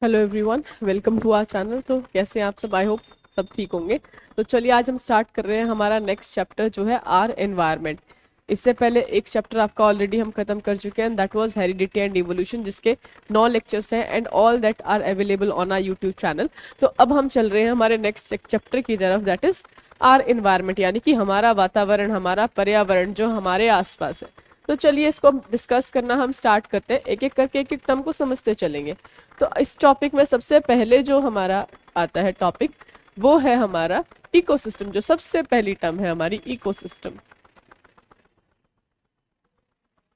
Hello everyone, welcome to our channel. तो कैसे हैं आप सब? आई होप सब ठीक होंगे। तो चलिए आज हम स्टार्ट कर रहे हैं हमारा नेक्स्ट चैप्टर जो है आर एनवायरनमेंट। इससे पहले एक चैप्टर आपका ऑलरेडी हम खत्म कर चुके हैं, that was heredity and evolution, जिसके 9 लेक्चर्स हैं and all that are available on our YouTube channel. तो अब हम चल रहे हैं हमारे नेक्स्ट चैप्टर की तरफ, दैट इज आर एनवायरनमेंट, यानी कि हमारा वातावरण, हमारा पर्यावरण जो हमारे आसपास है। तो चलिए इसको डिस्कस करना हम स्टार्ट करते हैं, एक एक करके एक एक टर्म को समझते चलेंगे। तो इस टॉपिक में सबसे पहले जो हमारा आता है टॉपिक, वो है हमारा इकोसिस्टम। जो सबसे पहली टर्म है हमारी इकोसिस्टम,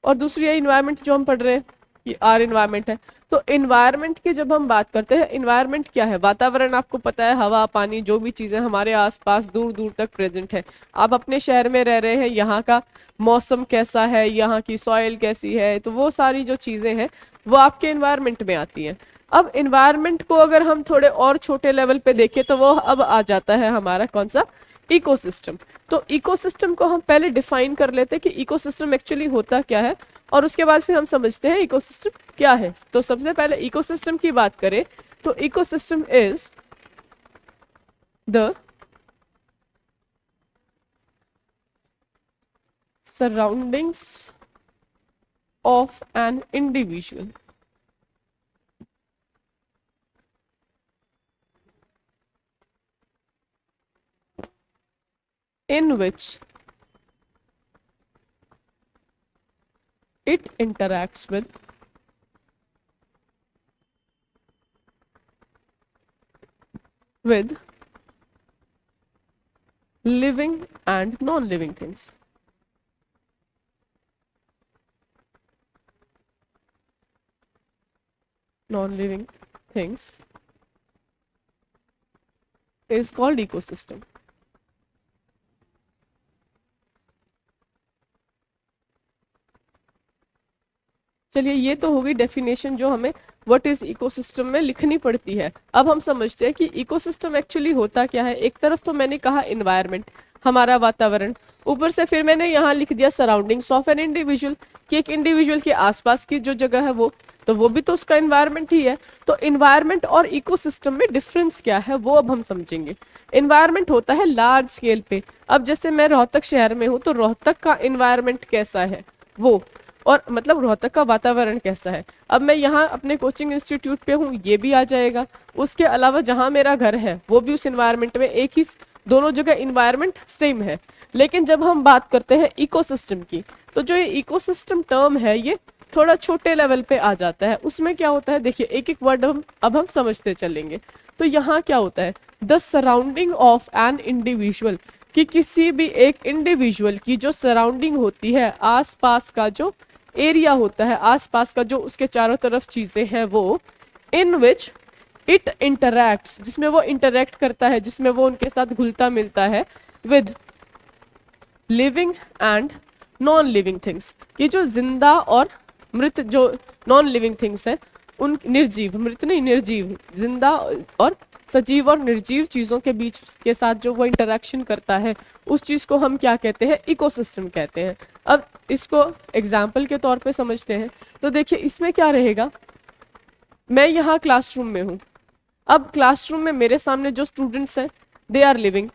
और दूसरी है इन्वायरमेंट जो हम पढ़ रहे हैं, ये आर इन्वायरमेंट है। तो इन्वायरमेंट की जब हम बात करते हैं, इन्वायरमेंट क्या है? वातावरण आपको पता है, हवा पानी जो भी चीजें हमारे आसपास दूर दूर तक प्रेजेंट है। आप अपने शहर में रह रहे हैं, यहाँ का मौसम कैसा है, यहाँ की सॉइल कैसी है, तो वो सारी जो चीजें हैं वो आपके इन्वायरमेंट में आती हैं। अब इन्वायरमेंट को अगर हम थोड़े और छोटे लेवल पे देखें तो वो अब आ जाता है हमारा कौन सा? इकोसिस्टम। तो इकोसिस्टम को हम पहले डिफाइन कर लेते हैं कि इकोसिस्टम एक्चुअली होता क्या है, और उसके बाद फिर हम समझते हैं इकोसिस्टम क्या है। तो सबसे पहले इकोसिस्टम की बात करें तो ecosystem is the surroundings of an individual in which it interacts with living and non-living things. Non-living things is called ecosystem. चलिए ये तो होगी डेफिनेशन जो हमें व्हाट इज इकोसिस्टम में लिखनी पड़ती है। अब हम समझते हैं कि इकोसिस्टम एक्चुअली होता क्या है। एक तरफ तो मैंने कहा इन्वायरमेंट, हमारा वातावरण, ऊपर से फिर मैंने यहाँ लिख दिया सराउंडिंग्स ऑफ एन इंडिविजुअल, कि एक इंडिविजुअल के आसपास की जो जगह है वो भी तो उसका इन्वायरमेंट ही है। तो इन्वायरमेंट और इकोसिस्टम में डिफरेंस क्या है वो अब हम समझेंगे। इन्वायरमेंट होता है लार्ज स्केल पे। अब जैसे मैं रोहतक शहर में हूँ तो रोहतक का इन्वायरमेंट कैसा है वो, और मतलब रोहतक का वातावरण कैसा है। अब मैं यहाँ अपने कोचिंग इंस्टीट्यूट पे हूँ, ये भी आ जाएगा। उसके अलावा जहाँ मेरा घर है वो भी उस इन्वायरमेंट में, एक ही दोनों जगह इन्वायरमेंट सेम है। लेकिन जब हम बात करते हैं इकोसिस्टम की, तो जो ये इकोसिस्टम टर्म है ये थोड़ा छोटे लेवल पे आ जाता है। उसमें क्या होता है, देखिए एक एक वर्ड अब हम समझते चलेंगे। तो यहाँ क्या होता है, the surrounding of an individual, कि किसी भी एक इंडिविजुअल की जो सराउंडिंग होती है, आसपास का जो एरिया होता है, आसपास का जो उसके चारों तरफ चीजें हैं, वो इन विच इट इंटरैक्ट्स, जिसमें वो इंटरैक्ट करता है, जिसमें वो उनके साथ घुलता मिलता है, with living and non living things, कि जो जिंदा और मृत जो नॉन लिविंग थिंग्स है, उन निर्जीव, मृत नहीं निर्जीव, जिंदा और सजीव और निर्जीव चीजों के बीच के साथ जो वो इंटरेक्शन करता है, उस चीज को हम क्या कहते हैं? इकोसिस्टम कहते हैं। अब इसको एग्जाम्पल के तौर पे समझते हैं। तो देखिए इसमें क्या रहेगा, मैं यहाँ क्लासरूम में हूँ। अब क्लासरूम में मेरे सामने जो स्टूडेंट्स हैं दे आर लिविंग।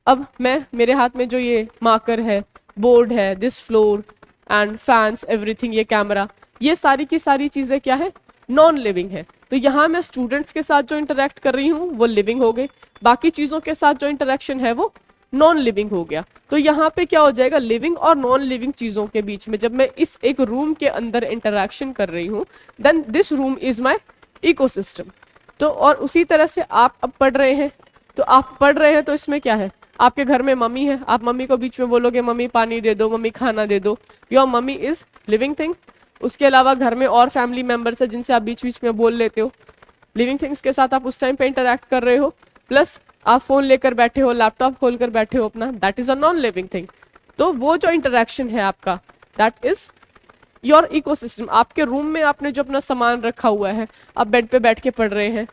अब मैं, मेरे हाथ में जो ये मार्कर है, बोर्ड है, this floor and fans everything, ये कैमरा, ये सारी की सारी चीजें क्या है? नॉन लिविंग है। तो यहाँ मैं स्टूडेंट्स के साथ जो इंटरेक्ट कर रही हूँ वो लिविंग हो गई, बाकी चीजों के साथ जो इंटरेक्शन है वो नॉन लिविंग हो गया। तो यहाँ पे क्या हो जाएगा, लिविंग और नॉन लिविंग चीजों के बीच में जब मैं इस एक रूम के अंदर इंटरेक्शन कर रही हूँ, then this room is my ecosystem. तो और उसी तरह से आप अब पढ़ रहे हैं, तो आप पढ़ रहे हैं तो इसमें क्या है, आपके घर में मम्मी है, आप मम्मी को बीच में बोलोगे मम्मी पानी दे दो, मम्मी खाना दे दो, your mummy is living thing. उसके अलावा घर में और फैमिली मेंबर्स है जिनसे आप बीच बीच में बोल लेते हो, लिविंग थिंग्स के साथ आप उस टाइम पे इंटरेक्ट कर रहे हो। प्लस आप फोन लेकर बैठे हो, लैपटॉप खोल कर बैठे हो अपना, that is a non living thing. तो वो जो इंटरेक्शन है आपका, दैट इज योर इकोसिस्टम। आपके रूम में आपने जो अपना सामान रखा हुआ है, आप बेड पे बैठ के पढ़ रहे हैं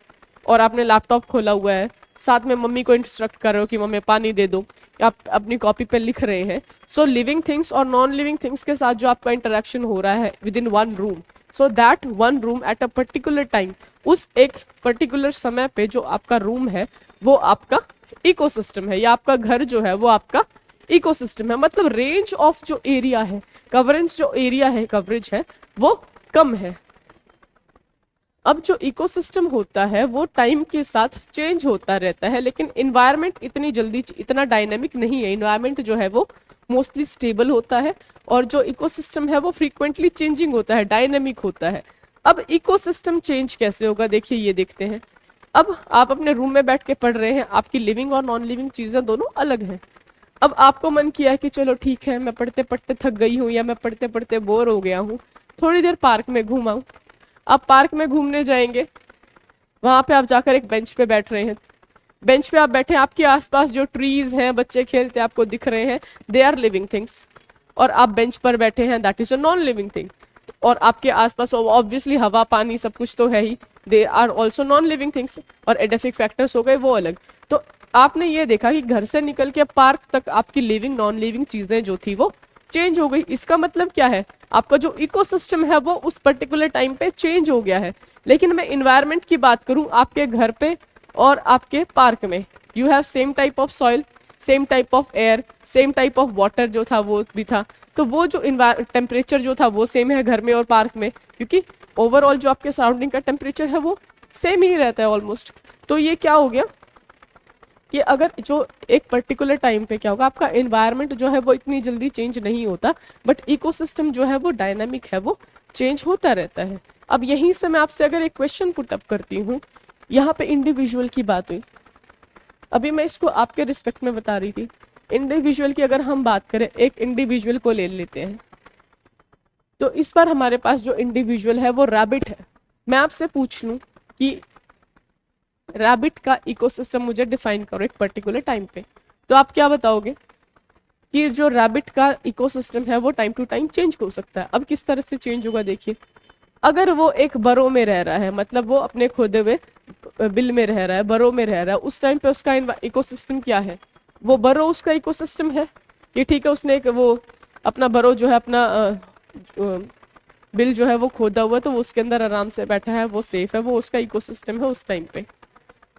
और आपने लैपटॉप खोला हुआ है, साथ में मम्मी को इंस्ट्रक्ट कर रहे हो कि मम्मी पानी दे दो, आप अपनी कॉपी पे लिख रहे हैं। सो लिविंग थिंग्स और नॉन लिविंग थिंग्स के साथ जो आपका इंटरेक्शन हो रहा है with in one room, so that one room at a particular time, उस एक पर्टिकुलर समय पे जो आपका रूम है वो आपका इकोसिस्टम है, या आपका घर जो है वो आपका इकोसिस्टम है। मतलब रेंज ऑफ जो एरिया है, कवरेज जो एरिया है, कवरेज है वो कम है। अब जो इकोसिस्टम होता है वो टाइम के साथ चेंज होता रहता है, लेकिन इन्वायरमेंट इतनी जल्दी इतना डायनेमिक नहीं है। इन्वायरमेंट जो है वो मोस्टली स्टेबल होता है, और जो इकोसिस्टम है वो फ्रीक्वेंटली चेंजिंग होता है, डायनेमिक होता है। अब इकोसिस्टम चेंज कैसे होगा, देखिए ये देखते हैं। अब आप अपने रूम में बैठ के पढ़ रहे हैं, आपकी लिविंग और नॉन लिविंग चीजें दोनों अलग हैं। अब आपको मन किया कि चलो ठीक है, मैं पढ़ते पढ़ते थक गई हूँ, या मैं पढ़ते पढ़ते बोर हो गया हूँ, थोड़ी देर पार्क में घूमाऊं। आप पार्क में घूमने जाएंगे, वहां पे आप जाकर एक बेंच पे बैठ रहे हैं, बेंच पे आप बैठे, आपके आसपास जो ट्रीज हैं, बच्चे खेलते आपको दिख रहे हैं, दे आर लिविंग थिंग्स। और आप बेंच पर बैठे हैं, that is a non living thing. और आपके आसपास ऑब्वियसली हवा पानी सब कुछ तो है ही, they are also non living things. और एडेफिक फैक्टर्स हो गए वो अलग। तो आपने ये देखा कि घर से निकल के पार्क तक आपकी लिविंग नॉन लिविंग चीजें जो थी वो चेंज हो गई। इसका मतलब क्या है, आपका जो इकोसिस्टम है वो उस पर्टिकुलर टाइम पे चेंज हो गया है। लेकिन मैं इन्वायरमेंट की बात करूं, आपके घर पे और आपके पार्क में you have same type of soil, same type of air, same type of water जो था वो भी था। तो वो जो टेम्परेचर जो था वो सेम है घर में और पार्क में, क्योंकि ओवरऑल जो आपके सराउंडिंग का टेम्परेचर है वो सेम ही रहता है ऑलमोस्ट। तो ये क्या हो गया कि अगर जो एक पर्टिकुलर टाइम पे क्या होगा, आपका एनवायरनमेंट जो है वो इतनी जल्दी चेंज नहीं होता, बट इकोसिस्टम जो है वो डायनामिक है, वो चेंज होता रहता है। अब यहीं से मैं आपसे अगर एक क्वेश्चन पुट अप करती हूँ, यहाँ पे इंडिविजुअल की बात हुई, अभी मैं इसको आपके रिस्पेक्ट में बता रही थी। इंडिविजुअल की अगर हम बात करें, एक इंडिविजुअल को ले लेते हैं, तो इस बार हमारे पास जो इंडिविजुअल है वो रैबिट है। मैं आपसे पूछ लूं कि रैबिट का इकोसिस्टम मुझे डिफाइन करो एक पर्टिकुलर टाइम पे, तो आप क्या बताओगे कि जो रैबिट का इकोसिस्टम है वो टाइम टू टाइम चेंज हो सकता है। अब किस तरह से चेंज होगा देखिए, अगर वो एक बरो में रह रहा है, मतलब वो अपने खोदे हुए बिल में रह रहा है, बरो में रह रहा है, उस टाइम पे उसका इकोसिस्टम क्या है, वो बरो उसका इकोसिस्टम है। ये ठीक है, उसने एक वो अपना बरो जो है अपना बिल जो है वो खोदा हुआ, तो वो उसके अंदर आराम से बैठा है, वो सेफ है, वो उसका इकोसिस्टम है उस टाइम पे।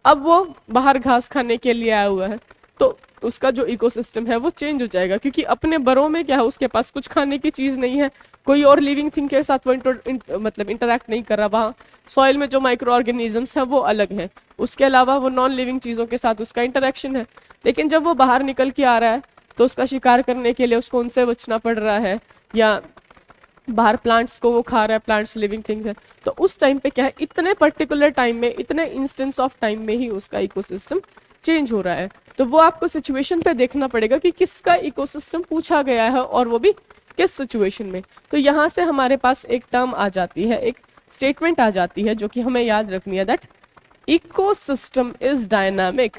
अब वो बाहर घास खाने के लिए आया हुआ है, तो उसका जो इकोसिस्टम है वो चेंज हो जाएगा, क्योंकि अपने बरों में क्या है, उसके पास कुछ खाने की चीज नहीं है, कोई और लिविंग थिंग के साथ वो मतलब इंटरैक्ट नहीं कर रहा। वहाँ सॉइल में जो माइक्रो ऑर्गेनिजम्स है वो अलग है, उसके अलावा वो नॉन लिविंग चीजों के साथ उसका इंटरेक्शन है। लेकिन जब वो बाहर निकल के आ रहा है, तो उसका शिकार करने के लिए उसको उनसे बचना पड़ रहा है, या बाहर प्लांट्स को वो खा रहा है, प्लांट्स लिविंग थिंग्स है, तो उस टाइम पे क्या है, इतने पर्टिकुलर टाइम में, इतने इंस्टेंस ऑफ टाइम में ही उसका इकोसिस्टम चेंज हो रहा है। तो वो आपको सिचुएशन पे देखना पड़ेगा कि किसका इकोसिस्टम पूछा गया है, और वो भी किस सिचुएशन में। तो यहाँ से हमारे पास एक टर्म आ जाती है, एक स्टेटमेंट आ जाती है जो कि हमें याद रखनी है, दैट इकोसिस्टम इज डायनामिक।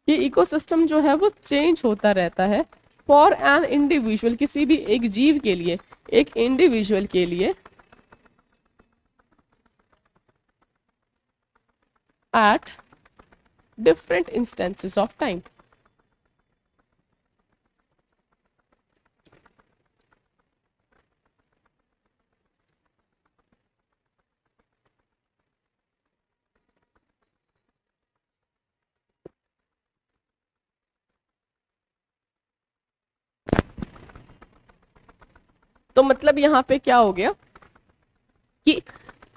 ये इकोसिस्टम जो है वो चेंज होता रहता है फॉर एन इंडिविजुअल, किसी भी एक जीव के लिए, एक इंडिविजुअल के लिए, at different instances of time. तो मतलब यहाँ पे क्या हो गया कि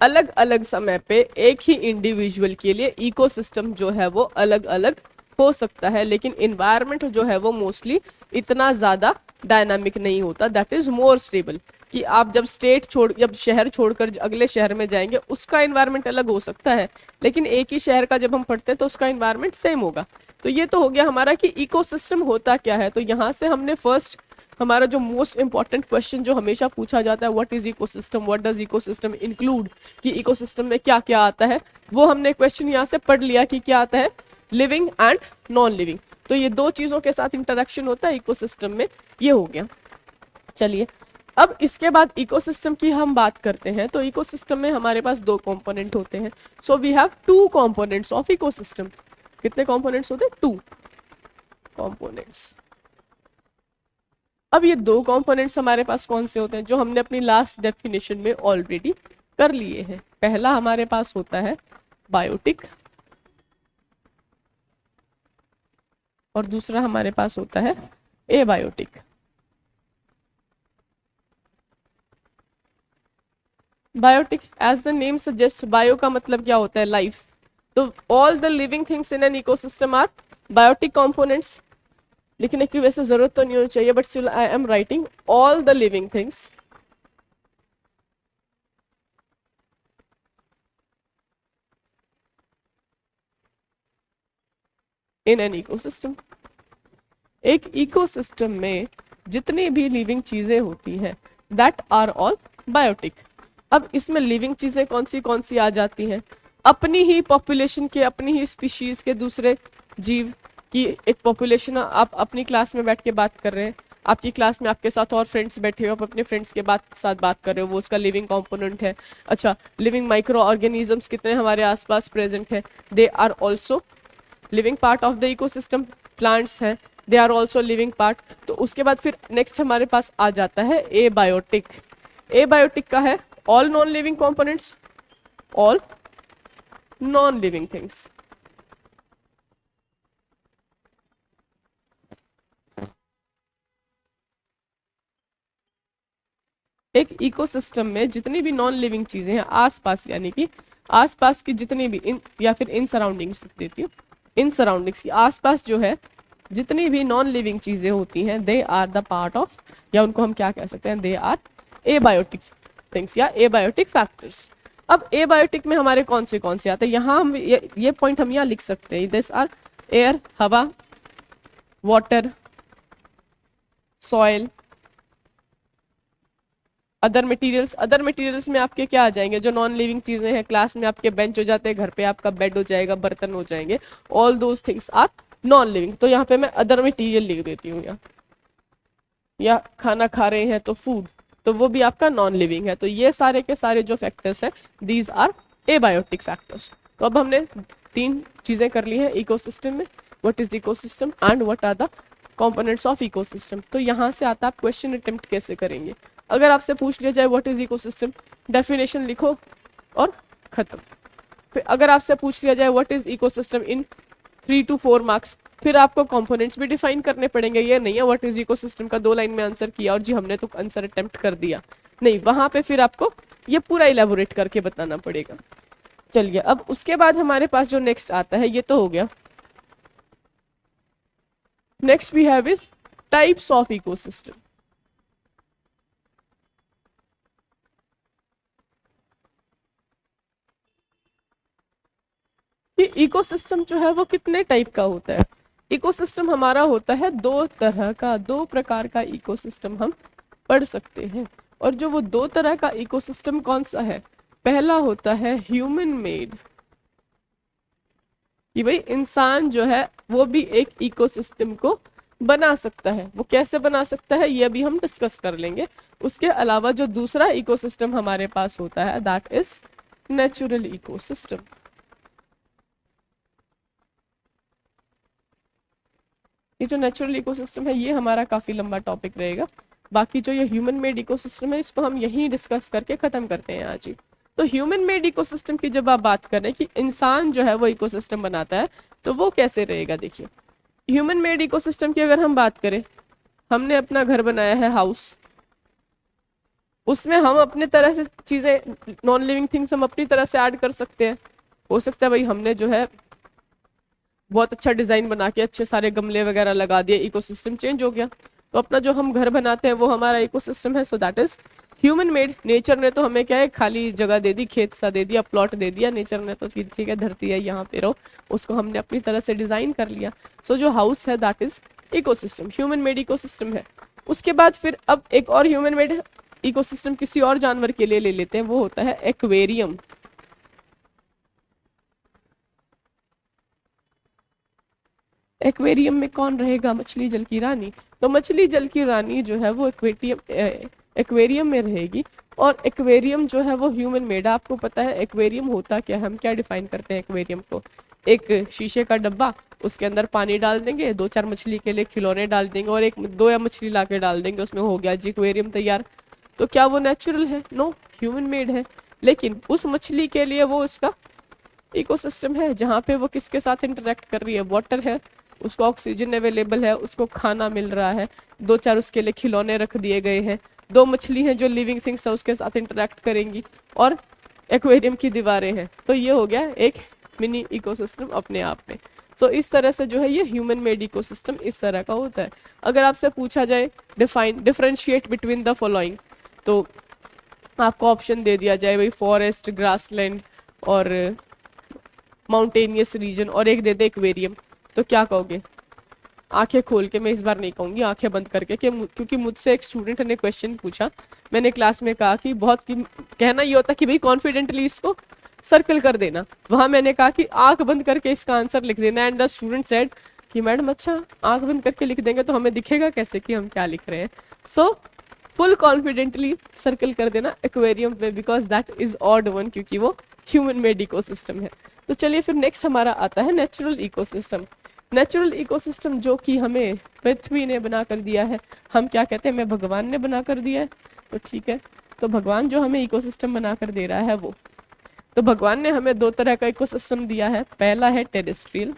अलग अलग समय पे एक ही इंडिविजुअल के लिए इकोसिस्टम जो है वो अलग अलग हो सकता है, लेकिन इन्वायरमेंट जो है वो मोस्टली इतना ज्यादा डायनामिक नहीं होता, दैट इज मोर स्टेबल। कि आप जब शहर छोड़कर अगले शहर में जाएंगे, उसका इन्वायरमेंट अलग हो सकता है, लेकिन एक ही शहर का जब हम पढ़ते हैं तो उसका इन्वायरमेंट सेम होगा। तो ये तो हो गया हमारा कि इकोसिस्टम होता क्या है। तो यहाँ से हमने फर्स्ट हमारा जो मोस्ट इंपॉर्टेंट क्वेश्चन जो हमेशा पूछा जाता है, what is ecosystem, what does ecosystem include, कि इकोसिस्टम में क्या क्या आता है, वो हमने क्वेश्चन यहाँ से पढ़ लिया कि क्या आता है, लिविंग एंड नॉन लिविंग। तो ये दो चीजों के साथ इंटरेक्शन होता है इकोसिस्टम में, ये हो गया। चलिए अब इसके बाद इकोसिस्टम की हम बात करते हैं। तो इकोसिस्टम में हमारे पास दो कंपोनेंट होते हैं, so we have two components of ecosystem. कितने कंपोनेंट्स होते हैं? Two components. अब ये दो कंपोनेंट्स हमारे पास कौन से होते हैं जो हमने अपनी लास्ट डेफिनेशन में ऑलरेडी कर लिए हैं। पहला हमारे पास होता है बायोटिक और दूसरा हमारे पास होता है abiotic. Biotic as the name suggest, bio का मतलब क्या होता है, लाइफ। तो all the living things in an ecosystem are biotic components. लिखने की वैसे जरूरत तो नहीं होनी चाहिए, but still I am writing all the living things in an ecosystem. एक इकोसिस्टम में जितनी भी लिविंग चीजें होती हैं दैट आर ऑल बायोटिक। अब इसमें लिविंग चीजें कौन सी आ जाती हैं, अपनी ही पॉपुलेशन के, अपनी ही स्पीशीज के दूसरे जीव की एक पॉपुलेशन। आप अपनी क्लास में बैठ के बात कर रहे हैं, आपकी क्लास में आपके साथ और फ्रेंड्स बैठे हो, आप अपने फ्रेंड्स के साथ बात कर रहे हो, वो उसका लिविंग कंपोनेंट है। अच्छा, लिविंग माइक्रो ऑर्गेनिजम्स कितने हमारे आसपास प्रेजेंट है, they are also living part of the ecosystem. Plants हैं, they are also living part. तो उसके बाद फिर नेक्स्ट हमारे पास आ जाता है एबायोटिक। एबायोटिक का है all non living components, all non living things. एक इकोसिस्टम में जितनी भी नॉन लिविंग चीजें हैं आसपास, यानी कि आसपास की जितनी भी इन या फिर इन सराउंडिंग्स देती हूँ, इन सराउंडिंग्स की आसपास जो है जितनी भी नॉन लिविंग चीजें होती हैं they are the part of, या उनको हम क्या कह सकते हैं, दे आर एबायोटिक थिंग्स या एबायोटिक फैक्टर्स। अब एबायोटिक में हमारे कौन से आते हैं, यहाँ हम ये पॉइंट हम यहाँ लिख सकते हैं, दिस आर एयर, हवा, water, soil, other materials. Other materials में आपके क्या आ जाएंगे, जो नॉन लिविंग चीजें हैं, क्लास में आपके बेंच हो जाते हैं, घर पे आपका बेड हो जाएगा, बर्तन हो जाएंगे, all those things are non living. तो यहाँ पे मैं अदर मटेरियल लिख देती हूँ, या खाना खा रहे हैं तो फूड, तो वो भी आपका नॉन लिविंग है। तो ये सारे के सारे जो फैक्टर्स हैं दीज आर एबायोटिक फैक्टर्स। तो अब हमने 3 चीजें कर ली हैं इकोसिस्टम में, what is ecosystem and what are the components of ecosystem. तो यहाँ से आता आप क्वेश्चन अटेम्प्ट कैसे करेंगे। अगर आपसे पूछ लिया जाए व्हाट इज इकोसिस्टम, डेफिनेशन लिखो और खत्म। फिर अगर आपसे पूछ लिया जाए what is ecosystem in 3 to 4 marks, फिर आपको कंपोनेंट्स भी डिफाइन करने पड़ेंगे। ये नहीं है व्हाट इज इकोसिस्टम का 2 लाइन में आंसर किया और जी हमने तो आंसर अटेम्प्ट कर दिया, नहीं, वहां पे फिर आपको ये पूरा इलेबोरेट करके बताना पड़ेगा। चलिए, अब उसके बाद हमारे पास जो नेक्स्ट आता है, ये तो हो गया। Next we have is types of ecosystem. ये इकोसिस्टम जो है वो कितने टाइप का होता है। इकोसिस्टम हमारा होता है 2 तरह का, 2 प्रकार का इकोसिस्टम हम पढ़ सकते हैं। और जो वो 2 तरह का इकोसिस्टम कौन सा है, पहला होता है ह्यूमन मेड, कि भाई इंसान जो है वो भी एक इकोसिस्टम को बना सकता है। वो कैसे बना सकता है ये भी हम डिस्कस कर लेंगे। उसके अलावा जो दूसरा इकोसिस्टम हमारे पास होता है दैट इज नेचुरल इकोसिस्टम। ये जो नेचुरल इकोसिस्टम है ये हमारा काफी लंबा टॉपिक रहेगा। बाकी जो ये ह्यूमन मेड इकोसिस्टम है इसको हम यहीं डिस्कस करके खत्म करते हैं आज ही। तो ह्यूमन मेड इकोसिस्टम की जब आप बात करें कि इंसान जो है वो इकोसिस्टम बनाता है तो वो कैसे रहेगा, देखिए ह्यूमन मेड इकोसिस्टम की अगर हम बात करें, हमने अपना घर बनाया है, हाउस, उसमें हम अपने तरह से चीजें, नॉन लिविंग थिंग्स हम अपनी तरह से ऐड कर सकते हैं। हो सकता है भाई हमने जो है बहुत अच्छा डिजाइन बना के अच्छे सारे गमले वगैरह लगा दिए, इकोसिस्टम चेंज हो गया। तो अपना जो हम घर बनाते हैं वो हमारा इकोसिस्टम है, so that is human made. Nature ने तो हमें क्या है, खाली जगह दे दी, खेत सा दे दिया, प्लॉट दे दिया, नेचर ने तो ठीक है धरती है यहाँ पे रहो, उसको हमने अपनी तरह से डिजाइन कर लिया। सो जो हाउस है that is ecosystem, human made ecosystem है। उसके बाद फिर अब एक और ह्यूमन मेड इकोसिस्टम किसी और जानवर के लिए ले लेते हैं, वो होता है एक्वेरियम। एक्वेरियम में कौन रहेगा, मछली जल की रानी। तो मछली जल की रानी जो है वो एक्वेरियम में रहेगी। और एक्वेरियम जो है वो ह्यूमन मेड। आपको पता है एक्वेरियम होता क्या है, हम क्या डिफाइन करते हैं एक्वेरियम को, एक शीशे का डब्बा, उसके अंदर पानी डाल देंगे, 2-4 मछली के लिए खिलौने डाल देंगे और एक दो या मछली ला के डाल देंगे, उसमें हो गया जी एक्वेरियम तैयार। तो क्या वो नेचुरल है? नो, ह्यूमन मेड है। लेकिन उस मछली के लिए वो उसका इकोसिस्टम है, जहाँ पे वो किसके साथ इंटरेक्ट कर रही है? वाटर है, उसको ऑक्सीजन अवेलेबल है, उसको खाना मिल रहा है, 2-4 उसके लिए खिलौने रख दिए गए हैं, 2 मछली हैं जो लिविंग थिंग्स है उसके साथ इंटरेक्ट करेंगी, और एक्वेरियम की दीवारें हैं। तो ये हो गया एक मिनी इकोसिस्टम अपने आप में। सो इस तरह से जो है ये ह्यूमन मेड इकोसिस्टम इस तरह का होता है। अगर आपसे पूछा जाए डिफरेंशिएट बिटवीन द फॉलोइंग, तो आपको ऑप्शन दे दिया जाए भाई फॉरेस्ट, ग्रासलैंड और माउंटेनियस रीजन, और एक दे दे एक्वेरियम, तो क्या कहोगे? आंखें खोल के, मैं इस बार नहीं कहूंगी आंखें बंद करके, क्योंकि मुझसे एक स्टूडेंट ने क्वेश्चन पूछा, मैंने क्लास में कहा कि कहना ये होता कि भाई कॉन्फिडेंटली इसको सर्कल कर देना, वहां मैंने कहा कि आंख बंद करके इसका आंसर लिख देना, एंड द स्टूडेंट सेड कि मैडम अच्छा आंख बंद करके लिख देंगे तो हमें दिखेगा कैसे कि हम क्या लिख रहे हैं? सो फुल कॉन्फिडेंटली सर्कल कर देना एक्वेरियम पे, because that is odd one, क्योंकि वो ह्यूमन मेड इकोसिस्टम है। तो चलिए फिर नेक्स्ट हमारा आता है नेचुरल इकोसिस्टम। नेचुरल इकोसिस्टम जो कि हमें पृथ्वी ने बना कर दिया है, हम क्या कहते हैं, मैं भगवान ने बना कर दिया है, तो ठीक है, तो भगवान जो हमें इकोसिस्टम बना कर दे रहा है वो, तो भगवान ने हमें 2 तरह का इकोसिस्टम दिया है। पहला है टेरेस्ट्रियल,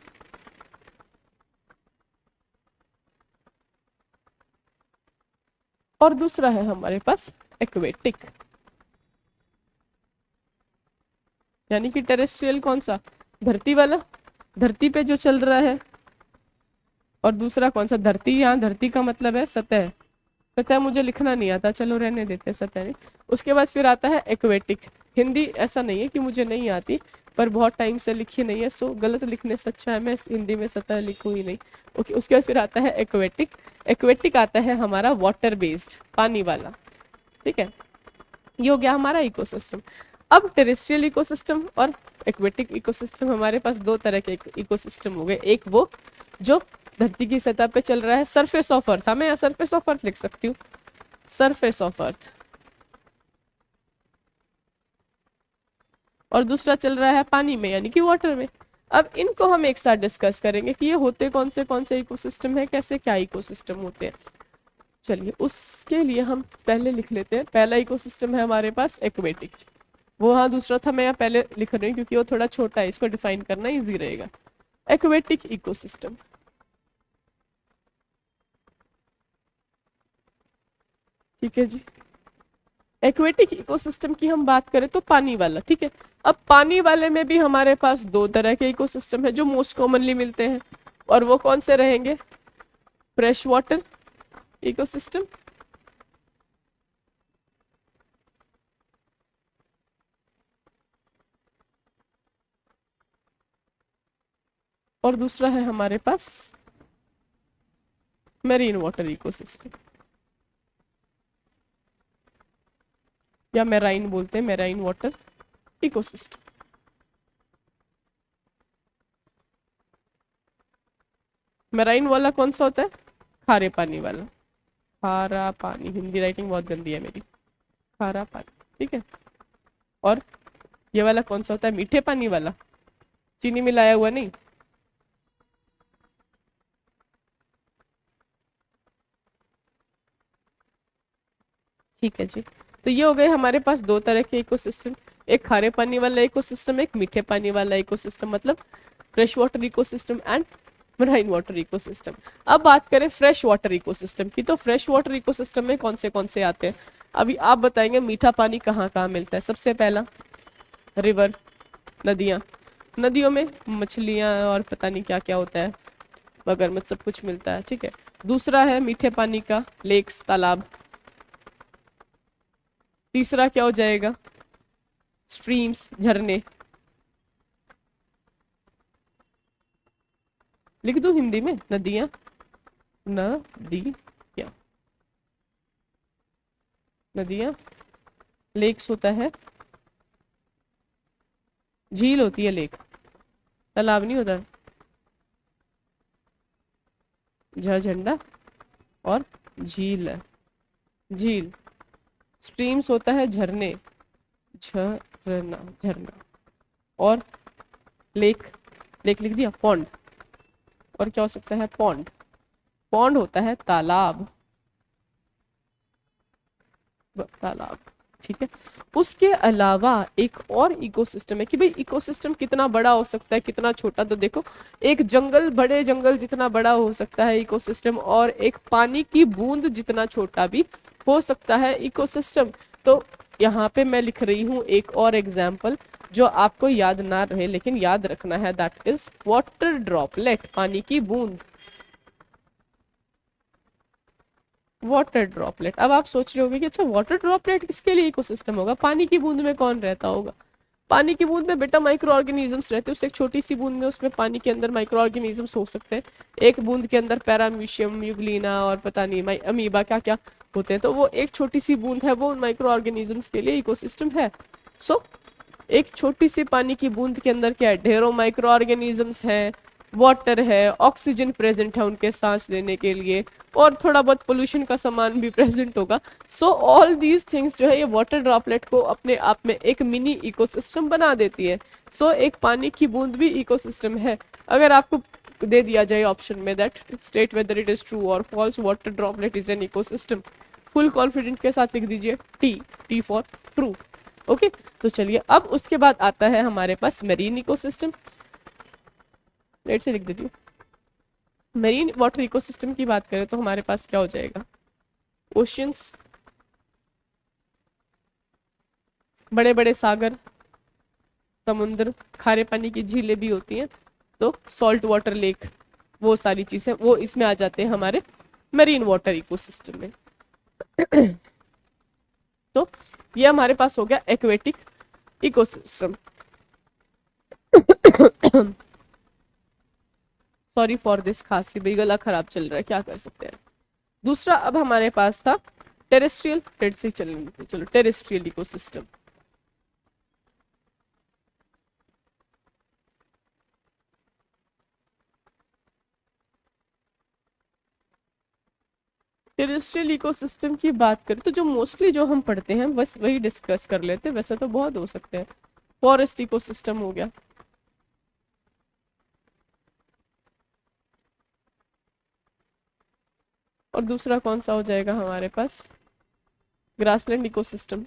और दूसरा है हमारे पास एक्वेटिक। यानी कि टेरेस्ट्रियल कौन सा? धरती वाला, धरती पे जो चल रहा है, और दूसरा कौन सा? धरती, यहाँ धरती का मतलब है सतह, सतह मुझे लिखना नहीं आता, चलो रहने देते, सतह नहीं। उसके बाद फिर आता है एक्वेटिक। हिंदी ऐसा नहीं है कि मुझे नहीं आती, पर बहुत टाइम से लिखी नहीं है, सो गलत लिखने से अच्छा है मैं हिंदी में सतह लिखूं ही नहीं। ओके, उसके बाद फिर आता है एक्वेटिक। एक्वेटिक आता है हमारा वाटर बेस्ड, पानी वाला, ठीक है। ये हो गया हमारा इकोसिस्टम। अब टेरेस्ट्रियल इकोसिस्टम और एक्वेटिक इकोसिस्टम, हमारे पास 2 तरह के इकोसिस्टम हो गए। एक वो जो धरती की सतह पे चल रहा है, सरफेस ऑफ अर्थ, मैं यहाँ सरफेस ऑफ अर्थ लिख सकती हूँ, सरफेस ऑफ अर्थ, और दूसरा चल रहा है पानी में यानी कि वाटर में। अब इनको हम एक साथ डिस्कस करेंगे कि ये होते कौन से इकोसिस्टम है, कैसे क्या इकोसिस्टम होते हैं। चलिए उसके लिए हम पहले लिख लेते हैं। पहला इकोसिस्टम है हमारे पास एक्वेटिक, वो हाँ दूसरा था, मैं यहाँ पहले लिख रही हूँ क्योंकि वो थोड़ा छोटा है, इसको डिफाइन करना इजी रहेगा। एक्वेटिक इकोसिस्टम, ठीक है जी। एक्वेटिक इकोसिस्टम की हम बात करें तो पानी वाला, ठीक है। अब पानी वाले में भी हमारे पास 2 तरह के इकोसिस्टम है जो मोस्ट कॉमनली मिलते हैं, और वो कौन से रहेंगे? फ्रेश वाटर इकोसिस्टम, और दूसरा है हमारे पास मेरीन वाटर इकोसिस्टम, या मेराइन बोलते हैं, मेराइन वाटर इकोसिस्टम। मेराइन वाला कौन सा होता है? खारे पानी वाला, खारा पानी, हिंदी राइटिंग बहुत गंदी है मेरी, खारा पानी, ठीक है। और ये वाला कौन सा होता है? मीठे पानी वाला, चीनी मिलाया हुआ नहीं। ठीक है जी। तो ये हो गए हमारे पास 2 तरह के इकोसिस्टम, एक खारे पानी वाला इकोसिस्टम, एक मीठे पानी वाला इकोसिस्टम, मतलब fresh water ecosystem and marine water ecosystem. अब बात करें फ्रेश वाटर इकोसिस्टम की, तो फ्रेश वाटर इकोसिस्टम में कौन से आते हैं? अभी आप बताएंगे मीठा पानी कहाँ कहाँ मिलता है। सबसे पहला रिवर, नदियाँ, नदियों में मछलियाँ और पता नहीं क्या क्या होता है, मगरमच्छ, सब कुछ मिलता है, ठीक है। दूसरा है मीठे पानी का लेक्स, तालाब। तीसरा क्या हो जाएगा? स्ट्रीम्स, झरने। लिख दूं हिंदी में? नदियां, नदियां, नदियां, लेक्स होता है, झील होती है लेक, तालाब नहीं होता, झंडा, और झील है, झील। स्ट्रीम्स होता है झरने, झरना, झरना, और लेक, लेक लिख दिया, पॉन्ड। और क्या हो सकता है, पॉन्ड। पॉन्ड होता है तालाब, तालाब, ठीक है। उसके अलावा एक और इकोसिस्टम है कि भाई इकोसिस्टम कितना बड़ा हो सकता है, कितना छोटा। तो देखो, एक जंगल, बड़े जंगल जितना बड़ा हो सकता है इकोसिस्टम, और एक पानी की बूंद जितना छोटा भी हो सकता है इकोसिस्टम। तो यहाँ पे मैं लिख रही हूँ एक और एग्जाम्पल जो आपको याद ना रहे लेकिन याद रखना है, दैट इज वाटर ड्रॉपलेट, पानी की बूंद, वाटर ड्रॉपलेट। अब आप सोच रहे होंगे कि अच्छा वाटर ड्रॉपलेट किसके लिए इकोसिस्टम होगा, पानी की बूंद में कौन रहता होगा। पानी की बूंद में बेटा माइक्रो ऑर्गेनिजम्स रहते हैं, उससे एक छोटी सी बूंद में उसमें पानी के अंदर माइक्रो ऑर्गेनिजम्स हो सकते हैं। एक बूंद के अंदर पैरामीशियम, यूग्लिना और पता नहीं अमीबा क्या क्या होते हैं। तो वो एक छोटी सी बूंद है, वो माइक्रो ऑर्गेनिजम्स के लिए इकोसिस्टम है। सो एक छोटी सी पानी की बूंद के अंदर क्या है, ढेरों माइक्रो ऑर्गेनिजम्स हैं, वाटर है, ऑक्सीजन प्रेजेंट है उनके सांस लेने के लिए, और थोड़ा बहुत पोल्यूशन का सामान भी प्रेजेंट होगा। सो ऑल दीज थिंग्स जो है ये वाटर ड्रॉपलेट को अपने आप में एक मिनी इकोसिस्टम बना देती है। सो एक पानी की बूंद भी इकोसिस्टम है। अगर आपको दे दिया जाए ऑप्शन में that state whether it is true और false, water droplet is an ecosystem, full confident के साथ लिख दीजिए टी फॉर ट्रू। ओके, तो चलिए अब उसके बाद आता है हमारे पास मेरीन इकोसिस्टम। लेट से लिख देती हूँ, मेरीन वाटर इकोसिस्टम की बात करें तो हमारे पास क्या हो जाएगा, ओशियंस, बड़े बड़े सागर, समुद्र, खारे पानी की झीलें भी होती हैं, तो सॉल्ट वाटर लेक, वो सारी चीजें वो इसमें आ जाते हैं हमारे मेरीन वाटर इकोसिस्टम में। तो ये हमारे पास हो गया aquatic ecosystem. Sorry for this, खांसी भाई, गला खराब चल रहा है, क्या कर सकते हैं। दूसरा अब हमारे पास था टेरेस्ट्रियल, चलो टेरेस्ट्रियल इकोसिस्टम। टेरेस्ट्रियल इकोसिस्टम की बात करें तो जो मोस्टली जो हम पढ़ते हैं बस वही डिस्कस कर लेते हैं, वैसे तो बहुत हो सकते हैं। फॉरेस्ट इकोसिस्टम हो गया, और दूसरा कौन सा हो जाएगा हमारे पास, ग्रासलैंड इकोसिस्टम।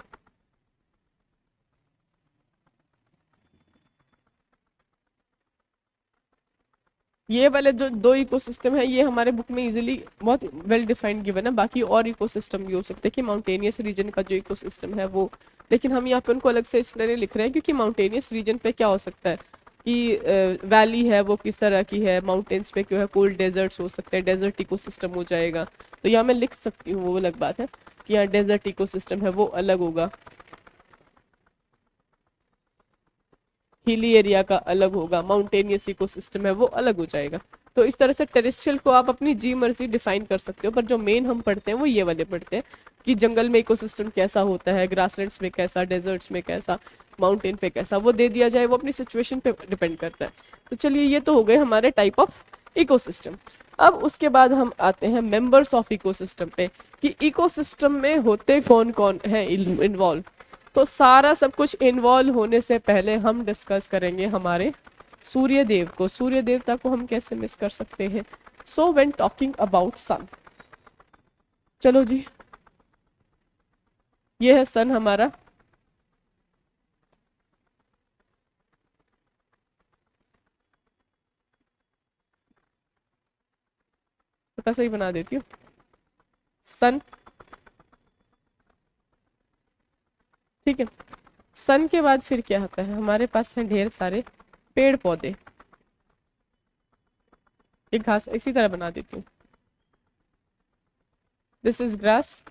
ये वाले जो दो इकोसिस्टम है ये हमारे बुक में इजीली बहुत वेल डिफाइंड गिवन है। बाकी और इकोसिस्टम भी हो सकते हैं कि माउंटेनियस रीजन का जो इकोसिस्टम है वो, लेकिन हम यहाँ पे उनको अलग से इसलिए लिख रहे हैं क्योंकि माउंटेनियस रीजन पे क्या हो सकता है कि वैली है वो किस तरह की है, माउंटेन्स पे क्यों है, कोल्ड डेजर्ट्स हो सकते हैं, डेजर्ट इकोसिस्टम हो जाएगा। तो यहाँ मैं लिख सकती हूँ, वो अलग बात है कि यहाँ डेजर्ट इकोसिस्टम है वो अलग होगा, हिली एरिया का अलग होगा, माउंटेनियस इकोसिस्टम है वो अलग हो जाएगा। तो इस तरह से टेरेस्ट्रियल को आप अपनी जी मर्जी डिफाइन कर सकते हो, पर जो मेन हम पढ़ते हैं वो ये वाले पढ़ते हैं कि जंगल में इकोसिस्टम कैसा होता है, ग्रासलैंड्स में कैसा, डेजर्ट्स में कैसा, माउंटेन पे कैसा, वो दे दिया जाए, वो अपनी सिचुएशन पे डिपेंड करता है। तो चलिए ये तो हो गए हमारे टाइप ऑफ इकोसिस्टम। अब उसके बाद हम आते हैं मेंबर्स ऑफ इकोसिस्टम पे कि इकोसिस्टम में होते कौन कौन है इन्वॉल्व। तो सारा सब कुछ इन्वॉल्व होने से पहले हम डिस्कस करेंगे हमारे सूर्य देव को। सूर्य देवता को हम कैसे मिस कर सकते हैं। So when talking about sun, चलो जी ये है सन हमारा। छोटा सा ही बना देती हूँ, सन, ठीक है। सन के बाद फिर क्या होता है, हमारे पास है ढेर सारे पेड़ पौधे। एक घास इसी तरह बना देती हूँ, दिस इज ग्रास,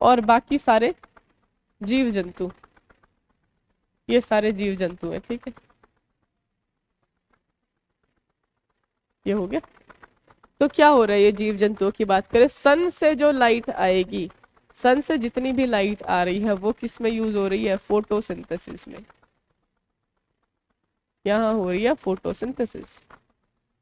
और बाकी सारे जीव जंतु, ये सारे जीव जंतु हैं, ठीक है। ये हो गया। तो क्या हो रहा है, ये जीव जंतुओं की बात करें, सन से जो लाइट आएगी, सन से जितनी भी लाइट आ रही है वो किस में यूज हो रही है, फोटोसिंथेसिस में। यहाँ हो रही है फोटोसिंथेसिस।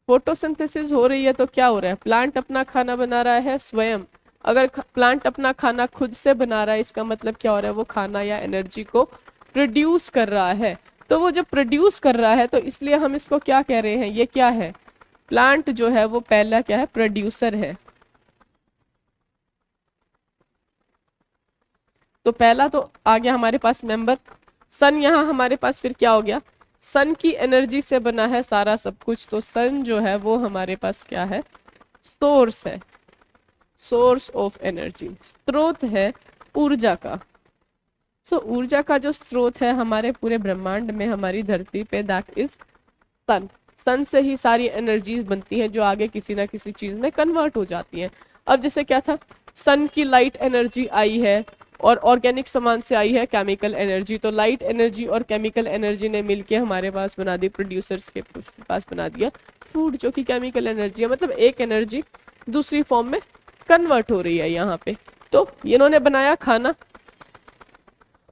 फोटोसिंथेसिस हो रही है तो क्या हो रहा है, प्लांट अपना खाना बना रहा है स्वयं। अगर प्लांट अपना खाना खुद से बना रहा है इसका मतलब क्या हो रहा है, वो खाना या एनर्जी को प्रोड्यूस कर रहा है। तो वो जब प्रोड्यूस कर रहा है तो इसलिए हम इसको क्या कह रहे हैं, ये क्या है, प्लांट जो है वो पहला क्या है, प्रोड्यूसर है। तो पहला तो आ गया हमारे पास मेंबर सन। यहाँ हमारे पास फिर क्या हो गया, सन की एनर्जी से बना है सारा सब कुछ, तो सन जो है वो हमारे पास क्या है, सोर्स है, सोर्स ऑफ एनर्जी, स्रोत है ऊर्जा का। सो ऊर्जा का जो स्रोत है हमारे पूरे ब्रह्मांड में, हमारी धरती पे, दैट इज सन। सन से ही सारी एनर्जीज बनती हैं जो आगे किसी ना किसी चीज में कन्वर्ट हो जाती हैं। अब जैसे क्या था, सन की लाइट एनर्जी आई है और ऑर्गेनिक सामान से आई है केमिकल एनर्जी, तो लाइट एनर्जी और केमिकल एनर्जी ने मिलके हमारे पास बना दी, प्रोड्यूसर्स के पास बना दिया फूड, जो कि केमिकल एनर्जी है। मतलब एक एनर्जी दूसरी फॉर्म में कन्वर्ट हो रही है यहाँ पे। तो इन्होंने बनाया खाना।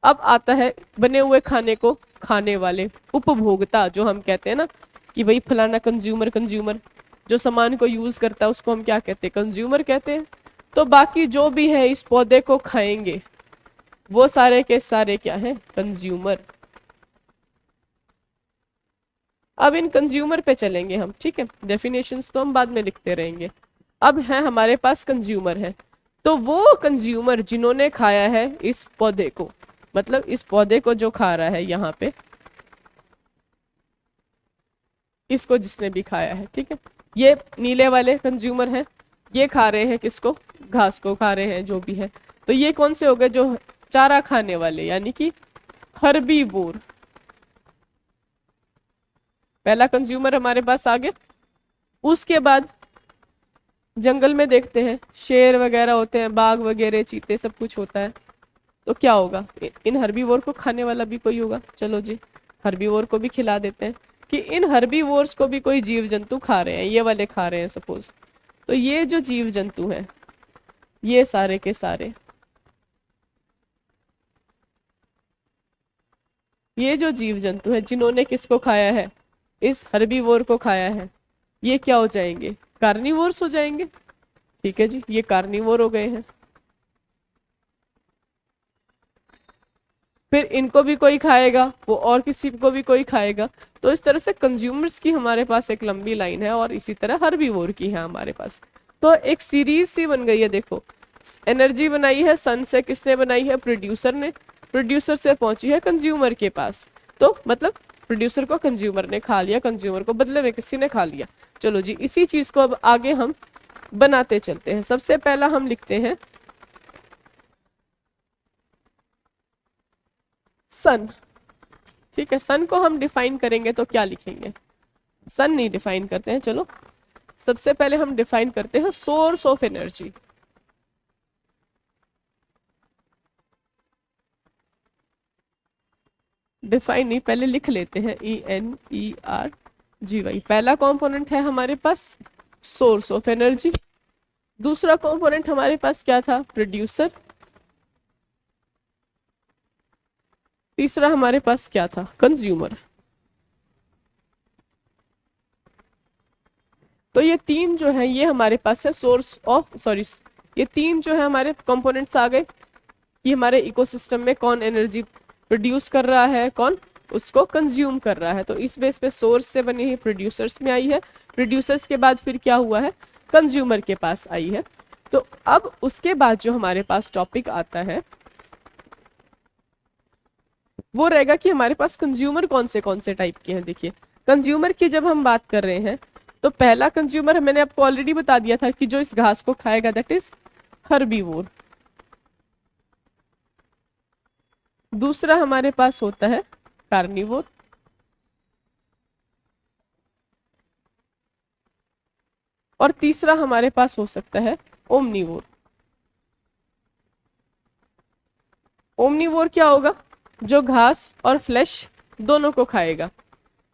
अब आता है बने हुए खाने को खाने वाले, उपभोक्ता जो हम कहते हैं ना कि भाई फलाना कंज्यूमर, कंज्यूमर जो सामान को यूज करता है उसको हम क्या कहते हैं, कंज्यूमर कहते हैं। तो बाकी जो भी है इस पौधे को खाएंगे वो सारे के सारे क्या है, कंज्यूमर। अब इन कंज्यूमर पे चलेंगे हम, ठीक है, डेफिनेशंस तो हम बाद में लिखते रहेंगे। अब है हमारे पास कंज्यूमर है, तो वो कंज्यूमर जिन्होंने खाया है इस पौधे को, मतलब इस पौधे को जो खा रहा है यहाँ पे, इसको जिसने भी खाया है, ठीक है, ये नीले वाले कंज्यूमर हैं, ये खा रहे हैं किसको, घास को खा रहे हैं जो भी है। तो ये कौन से हो गए, जो चारा खाने वाले, यानी कि हर्बीवोर। पहला कंज्यूमर हमारे पास आ गया। उसके बाद जंगल में देखते हैं शेर वगैरह होते हैं, बाघ वगैरह, चीते, सब कुछ होता है। तो क्या होगा, इन हर्बीवोर को खाने वाला भी कोई होगा। चलो जी, हर्बीवोर को भी खिला देते हैं कि इन हर्बीवोर्स को भी कोई जीव जंतु खा रहे हैं, ये वाले खा रहे हैं सपोज। तो ये जो जीव जंतु हैं ये सारे के सारे, ये जो जीव जंतु है जिन्होंने किसको खाया है, इस हर्बीवोर को खाया है, ये क्या हो जाएंगे, कार्निवोर्स हो जाएंगे। ठीक है जी, ये कार्निवोर हो गए हैं। फिर इनको भी कोई खाएगा, वो और किसी को भी कोई खाएगा। तो इस तरह से कंज्यूमर्स की हमारे पास एक लंबी लाइन है और इसी तरह हर्बीवोर की है हमारे पास। तो एक सीरीज सी बन गई है। देखो, एनर्जी बनाई है सन से, किसने बनाई है, प्रोड्यूसर ने, प्रोड्यूसर से पहुंची है कंज्यूमर के पास। तो मतलब प्रोड्यूसर को कंज्यूमर ने खा लिया, कंज्यूमर को बदले में किसी ने खा लिया। चलो जी, इसी चीज को अब आगे हम बनाते चलते हैं। सबसे पहला हम लिखते हैं सन। ठीक है, सन को हम डिफाइन करेंगे तो क्या लिखेंगे, सन नहीं डिफाइन करते हैं। चलो सबसे पहले हम डिफाइन करते हैं सोर्स ऑफ एनर्जी। डिफाइन नहीं, पहले लिख लेते हैं, ENERGY। पहला कंपोनेंट है हमारे पास सोर्स ऑफ एनर्जी। दूसरा कंपोनेंट हमारे पास क्या था, प्रोड्यूसर। तीसरा हमारे पास क्या था, कंज्यूमर। तो ये तीन जो है ये हमारे पास है सोर्स ऑफ, सॉरी, ये तीन जो है हमारे कंपोनेंट्स आ गए कि हमारे इकोसिस्टम में कौन एनर्जी प्रोड्यूस कर रहा है, कौन उसको कंज्यूम कर रहा है। तो इस बेस पे सोर्स से बनी हुई प्रोड्यूसर्स में आई है, प्रोड्यूसर्स के बाद फिर क्या हुआ है, कंज्यूमर के पास आई है। तो अब उसके बाद जो हमारे पास टॉपिक आता है वो रहेगा कि हमारे पास कंज्यूमर कौन से टाइप के हैं। देखिए, कंज्यूमर की जब हम बात कर रहे हैं तो पहला कंज्यूमर मैंने आपको ऑलरेडी बता दिया था कि जो इस घास को खाएगा, दैट इज हर्बीवोर। दूसरा हमारे पास होता है कार्निवोर। और तीसरा हमारे पास हो सकता है ओमनीवोर। ओमनीवोर क्या होगा, जो घास और फ्लैश दोनों को खाएगा।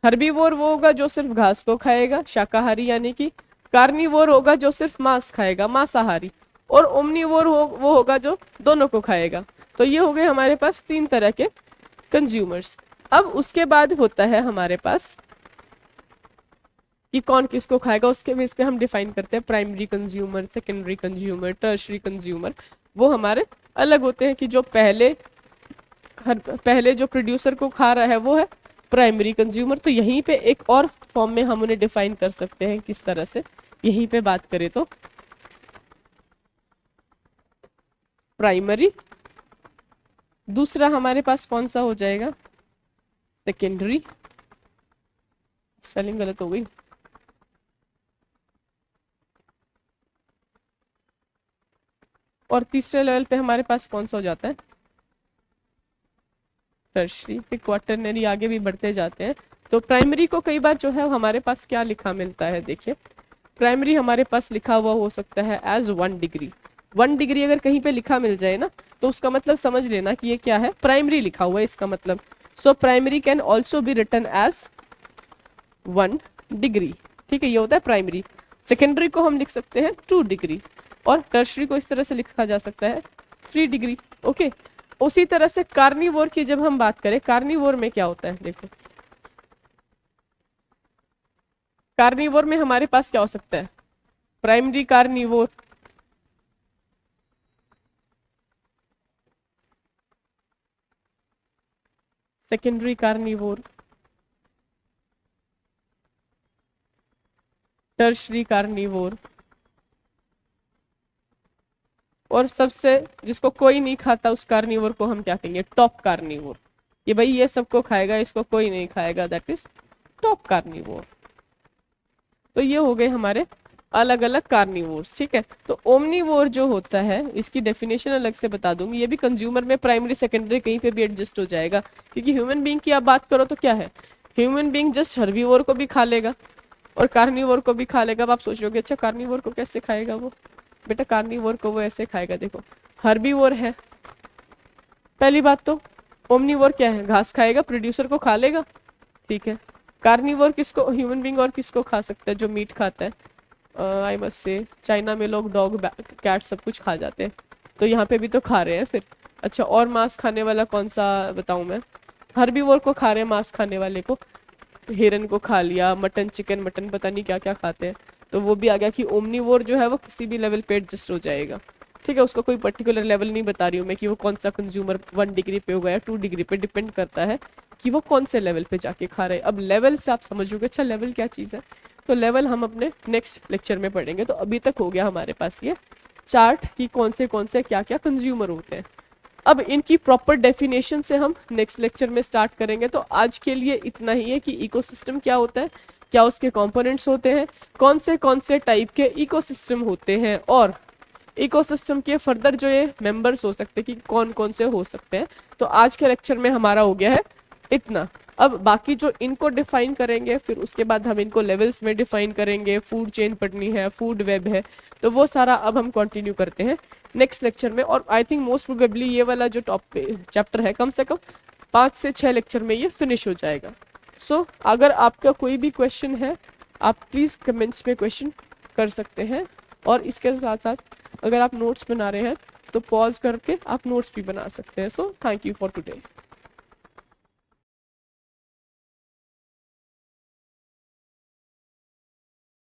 हर्बीवोर वो होगा जो सिर्फ घास को खाएगा, शाकाहारी, यानी कि कार्निवोर होगा जो सिर्फ मांस खाएगा, मांसाहारी। और ओमनीवोर वो होगा जो दोनों को खाएगा। तो ये हो गए हमारे पास तीन तरह के कंज्यूमर्स। अब उसके बाद होता है हमारे पास कि कौन किसको खाएगा, उसके बेस पे हम डिफाइन करते हैं primary consumer, secondary consumer, tertiary consumer. वो हमारे अलग होते हैं कि जो पहले जो प्रोड्यूसर को खा रहा है वो है, प्राइमरी कंज्यूमर। तो यहीं पे एक और फॉर्म में हम उन्हें डिफाइन कर सकते हैं, किस तरह से, यहीं पे बात करें तो प्राइमरी, दूसरा हमारे पास कौन सा हो जाएगा, सेकेंडरी, स्पेलिंग गलत हो गई, और तीसरे लेवल पे हमारे पास कौन सा हो जाता है, टर्शरी, फिर क्वार्टरनरी, आगे भी बढ़ते जाते हैं। तो प्राइमरी को कई बार जो है हमारे पास क्या लिखा मिलता है, देखिए प्राइमरी हमारे पास लिखा हुआ हो सकता है एज 1 डिग्री। 1 डिग्री अगर कहीं पे लिखा मिल जाए ना, तो उसका मतलब समझ लेना कि ये क्या है, प्राइमरी लिखा हुआ है इसका मतलब। So primary can also be written as 1 degree, ठीक है, ये होता है प्राइमरी। सेकेंडरी को हम लिख सकते हैं 2 डिग्री, और टर्शरी को इस तरह से लिखा जा सकता है 3 डिग्री। ओके, उसी तरह से कार्निवोर की जब हम बात करें, कार्निवोर में क्या होता है, देखो कार्निवोर में हमारे पास क्या हो सकता है, primary carnivore, secondary carnivore, tertiary carnivore, और सबसे जिसको कोई नहीं खाता उस कार्निवोर को हम क्या कहेंगे, टॉप कार्निवोर। ये भाई ये सबको खाएगा, इसको कोई नहीं खाएगा, दैट इज टॉप कार्निवोर। तो ये हो गए हमारे अलग अलग कार्निवोर्स, ठीक है। तो ओमनीवोर जो होता है, इसकी डेफिनेशन अलग से बता दूंगी, ये भी कंज्यूमर में प्राइमरी सेकेंडरी कहीं पे भी एडजस्ट हो जाएगा, क्योंकि ह्यूमन बीइंग की आप बात करो तो क्या है, ह्यूमन बीइंग जस्ट हर्बीवोर को भी खा लेगा और कार्निवोर को भी खा लेगा। अब आप सोच रहे होगे अच्छा कार्निवोर को कैसे खाएगा वो, बेटा कार्निवोर को वो ऐसे खाएगा, देखो हर्बीवोर है पहली बात तो, ओमनीवोर क्या है, घास खाएगा, प्रोड्यूसर को खा लेगा, ठीक है। कार्निवोर किसको, ह्यूमन बीइंग और किसको खा सकता है, जो मीट खाता है, आई मस्ट से चाइना में लोग डॉग कैट सब कुछ खा जाते हैं, तो यहाँ पे भी तो खा रहे हैं फिर। अच्छा, और मांस खाने वाला कौन सा बताऊं मैं, हर्बीवोर को खा रहे हैं, मांस खाने वाले को, हिरन को खा लिया, मटन चिकन मटन पता नहीं क्या क्या खाते हैं, तो वो भी आ गया कि ओमनीवोर जो है वो किसी भी लेवल पे एडजस्ट हो जाएगा, ठीक है। उसका कोई पर्टिकुलर लेवल नहीं बता रही हूँ मैं कि वो कौन सा कंज्यूमर 1 डिग्री पे होगा या 2 डिग्री पे, डिपेंड करता है कि वो कौन से लेवल पे जाके खा रहे हैं। अब लेवल से आप समझोगे अच्छा लेवल क्या चीज़ है, तो लेवल हम अपने नेक्स्ट लेक्चर में पढ़ेंगे। तो अभी तक हो गया हमारे पास ये चार्ट कि कौन से क्या क्या कंज्यूमर होते हैं। अब इनकी प्रॉपर डेफिनेशन से हम नेक्स्ट लेक्चर में स्टार्ट करेंगे। तो आज के लिए इतना ही है कि इकोसिस्टम क्या होता है, क्या उसके कंपोनेंट्स होते हैं, कौन से टाइप के इकोसिस्टम होते हैं, और इकोसिस्टम के फर्दर जो ये मेंबर्स हो सकते हैं कि कौन से हो सकते हैं। तो आज के लेक्चर में हमारा हो गया है इतना। अब बाकी जो इनको डिफाइन करेंगे, फिर उसके बाद हम इनको लेवल्स में डिफाइन करेंगे, फूड चेन पढ़नी है, फूड वेब है, तो वो सारा अब हम कंटिन्यू करते हैं नेक्स्ट लेक्चर में। और आई थिंक मोस्ट प्रोबेबली ये वाला जो चैप्टर है कम से कम 5 से 6 लेक्चर में ये फिनिश हो जाएगा। सो अगर आपका कोई भी क्वेश्चन है आप प्लीज़ कमेंट्स में क्वेश्चन कर सकते हैं, और इसके साथ साथ अगर आप नोट्स बना रहे हैं तो पॉज करके आप नोट्स भी बना सकते हैं। So thank you for today.